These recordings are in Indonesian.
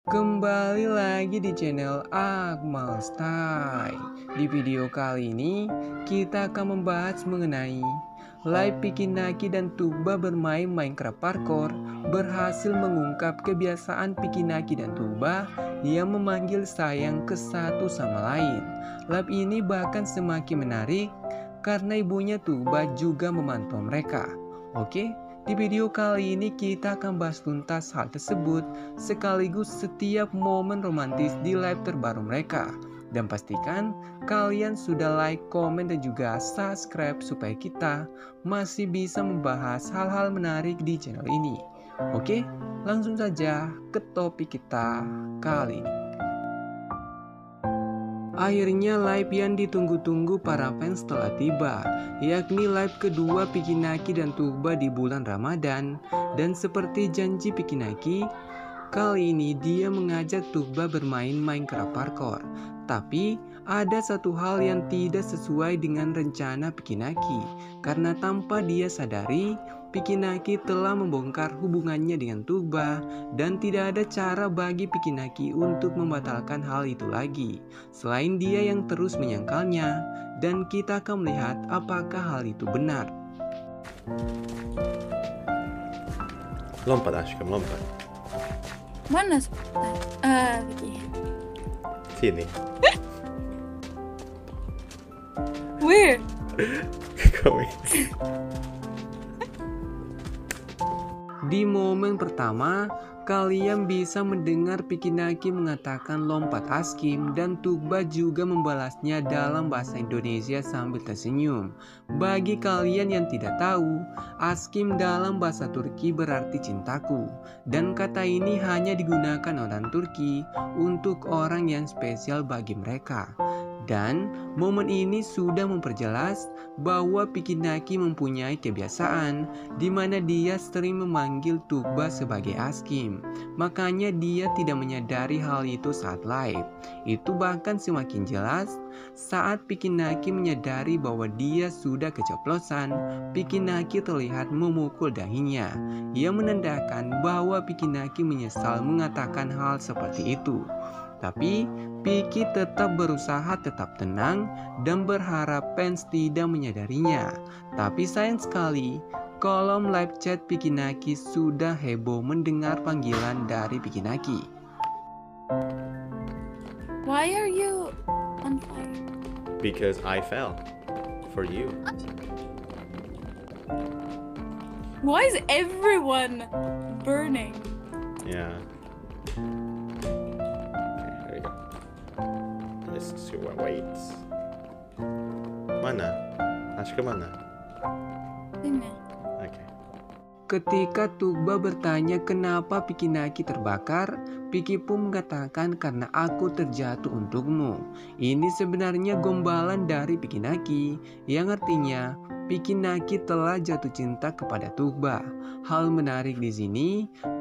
Kembali lagi di channel Akmal Style. Di video kali ini kita akan membahas mengenai live Pikinaki dan Tuba bermain Minecraft Parkour berhasil mengungkap kebiasaan Pikinaki dan Tuba yang memanggil sayang ke satu sama lain. Live ini bahkan semakin menarik karena ibunya Tuba juga memantau mereka. Oke? Di video kali ini kita akan bahas tuntas hal tersebut sekaligus setiap momen romantis di live terbaru mereka. Dan pastikan kalian sudah like, komen, dan juga subscribe supaya kita masih bisa membahas hal-hal menarik di channel ini. Oke, langsung saja ke topik kita kali ini. Akhirnya live yang ditunggu-tunggu para fans telah tiba, yakni live kedua Pikinaki dan Tuba di bulan Ramadan. Dan seperti janji Pikinaki, kali ini dia mengajak Tuba bermain Minecraft Parkour. Tapi ada satu hal yang tidak sesuai dengan rencana Pikinaki, karena tanpa dia sadari, Pikinaki telah membongkar hubungannya dengan Tuba dan tidak ada cara bagi Pikinaki untuk membatalkan hal itu lagi selain dia yang terus menyangkalnya, dan kita akan melihat apakah hal itu benar. Lompat Ashkam, lompat. Mana? Vicky. Sini. Where? Komik. Di momen pertama, kalian bisa mendengar Pikinaki mengatakan lompat Askim dan Tuba juga membalasnya dalam bahasa Indonesia sambil tersenyum. Bagi kalian yang tidak tahu, Askim dalam bahasa Turki berarti cintaku, dan kata ini hanya digunakan orang Turki untuk orang yang spesial bagi mereka. Dan momen ini sudah memperjelas bahwa Pikinaki mempunyai kebiasaan di mana dia sering memanggil Tuba sebagai Askim. Makanya dia tidak menyadari hal itu saat live. Itu bahkan semakin jelas saat Pikinaki menyadari bahwa dia sudah keceplosan. Pikinaki terlihat memukul dahinya, yang menandakan bahwa Pikinaki menyesal mengatakan hal seperti itu. Tapi Piki tetap berusaha tetap tenang dan berharap fans tidak menyadarinya. Tapi sayang sekali, kolom live chat Pikinaki sudah heboh mendengar panggilan dari Pikinaki. Why are you on fire? Because I fell for you. Why is everyone burning? Yeah. Okay, here we go. Let's see what waits. Mana? Ashkam mana? Sini. Okay. Ketika Tuba bertanya kenapa Pikinaki terbakar, Piki pun mengatakan karena aku terjatuh untukmu. Ini sebenarnya gombalan dari Pikinaki, yang artinya Pikinaki telah jatuh cinta kepada Tuba. Hal menarik di sini,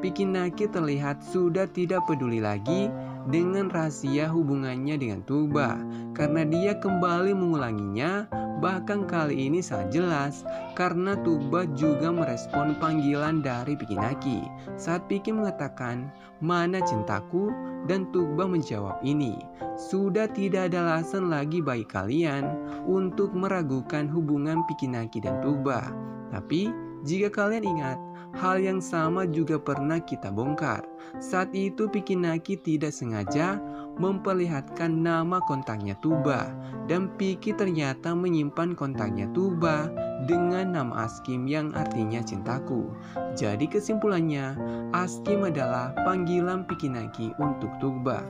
Pikinaki terlihat sudah tidak peduli lagi dengan rahasia hubungannya dengan Tuba, karena dia kembali mengulanginya. Bahkan kali ini sangat jelas karena Tuba juga merespon panggilan dari Pikinaki saat Piki mengatakan mana cintaku, dan Tuba menjawab ini. Sudah tidak ada alasan lagi bagi kalian untuk meragukan hubungan Pikinaki dan Tuba. Tapi jika kalian ingat, hal yang sama juga pernah kita bongkar. Saat itu Pikinaki tidak sengaja memperlihatkan nama kontaknya Tuba, dan Piki ternyata menyimpan kontaknya Tuba dengan nama Askim yang artinya cintaku. Jadi kesimpulannya, Askim adalah panggilan Pikinaki untuk Tuba.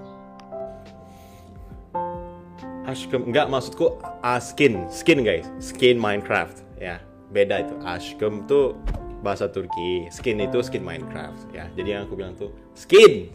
Ashkam, enggak, maksudku skin guys, skin Minecraft ya, beda itu. Ashkam tuh bahasa Turki, skin itu skin Minecraft ya. Jadi yang aku bilang tuh skin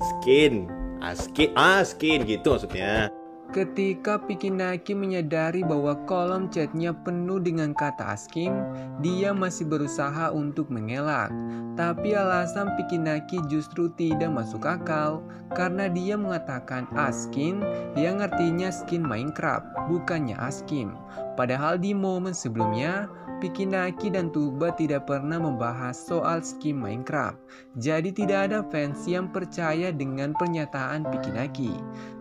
gitu maksudnya. Ketika Pikinaki menyadari bahwa kolom chatnya penuh dengan kata Askim, dia masih berusaha untuk mengelak. Tapi alasan Pikinaki justru tidak masuk akal karena dia mengatakan Askin yang artinya skin Minecraft, bukannya Askim. Padahal di momen sebelumnya, Pikinaki dan Tugba tidak pernah membahas soal skin Minecraft. Jadi tidak ada fans yang percaya dengan pernyataan Pikinaki.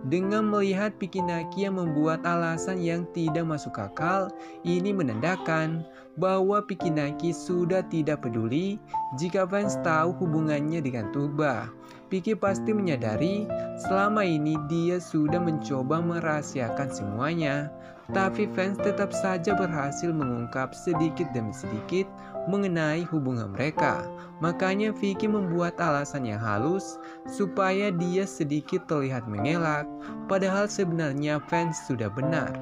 Dengan melihat Pikinaki yang membuat alasan yang tidak masuk akal, ini menandakan bahwa Pikinaki sudah tidak peduli jika fans tahu hubungannya dengan Tugba. Piki pasti menyadari selama ini dia sudah mencoba merahasiakan semuanya, tapi fans tetap saja berhasil mengungkap sedikit demi sedikit mengenai hubungan mereka. Makanya Vicky membuat alasan yang halus supaya dia sedikit terlihat mengelak, padahal sebenarnya fans sudah benar.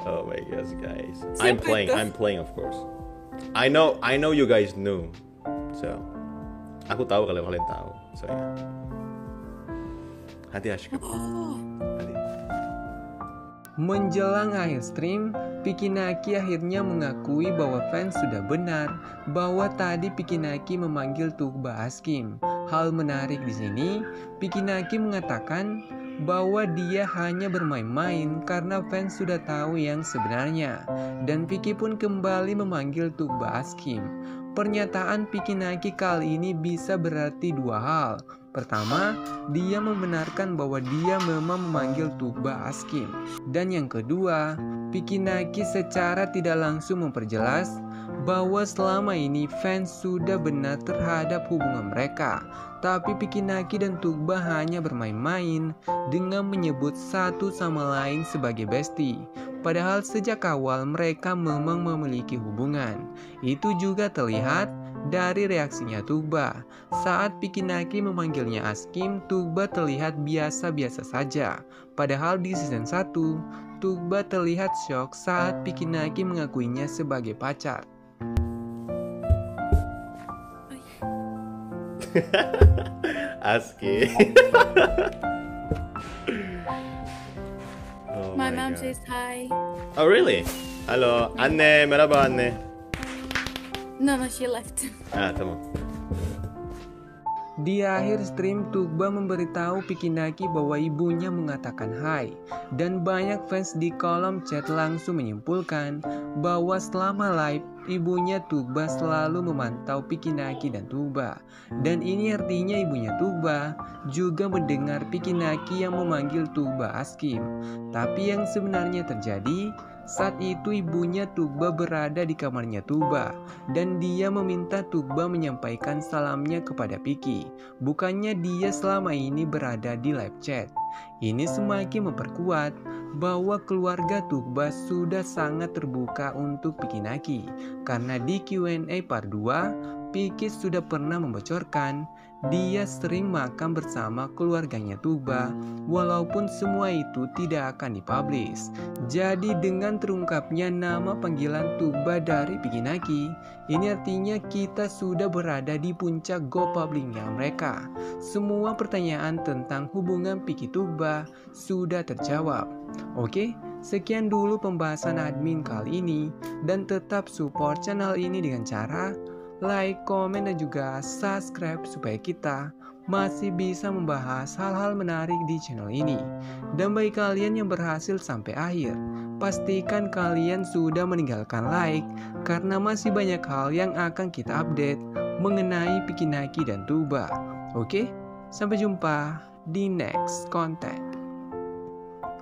Oh my gosh, guys. Siapa I'm itu? playing of course. I know you guys knew. So, aku tahu kalau kalian tahu. So ya. Hati Ashkum. Oh, Hati. Menjelang akhir stream, Pikinaki akhirnya mengakui bahwa fans sudah benar bahwa tadi Pikinaki memanggil Tugba Askim. Hal menarik di sini, Pikinaki mengatakan bahwa dia hanya bermain-main karena fans sudah tahu yang sebenarnya. Dan Vicky pun kembali memanggil Tugba Askim. Pernyataan Pikinaki kali ini bisa berarti dua hal. Pertama, dia membenarkan bahwa dia memang memanggil Tugba Askim. Dan yang kedua, Pikinaki secara tidak langsung memperjelas bahwa selama ini fans sudah benar terhadap hubungan mereka. Tapi Pikinaki dan Tugba hanya bermain-main dengan menyebut satu sama lain sebagai bestie. Padahal sejak awal mereka memang memiliki hubungan. Itu juga terlihat dari reaksinya Tugba. Saat Pikinaki memanggilnya Askim, Tugba terlihat biasa-biasa saja. Padahal di season 1, Tugba terlihat shock saat Pikinaki mengakuinya sebagai pacar. Aski. Oh my mom God. says hi. Oh really? Halo, Anne, merhaba Anne. No, she left. Ah, tamam. Di akhir stream, Tugba memberitahu Pikinaki bahwa ibunya mengatakan hai. Dan banyak fans di kolom chat langsung menyimpulkan bahwa selama live, ibunya Tugba selalu memantau Pikinaki dan Tugba. Dan ini artinya ibunya Tugba juga mendengar Pikinaki yang memanggil Tugba Askim. Tapi yang sebenarnya terjadi, saat itu ibunya Tugba berada di kamarnya Tugba dan dia meminta Tugba menyampaikan salamnya kepada Piki. Bukannya dia selama ini berada di live chat. Ini semakin memperkuat bahwa keluarga Tugba sudah sangat terbuka untuk Pikinaki. Karena di Q&A part 2, Piki sudah pernah membocorkan dia sering makan bersama keluarganya Tugba, walaupun semua itu tidak akan dipublish. Jadi dengan terungkapnya nama panggilan Tugba dari Pikinaki, ini artinya kita sudah berada di puncak go publiknya mereka. Semua pertanyaan tentang hubungan Piki Tugba sudah terjawab. Oke, sekian dulu pembahasan admin kali ini, dan tetap support channel ini dengan cara like, komen, dan juga subscribe supaya kita masih bisa membahas hal-hal menarik di channel ini. Dan bagi kalian yang berhasil sampai akhir, pastikan kalian sudah meninggalkan like karena masih banyak hal yang akan kita update mengenai Pikinaki dan Tugba. Oke, sampai jumpa di next konten.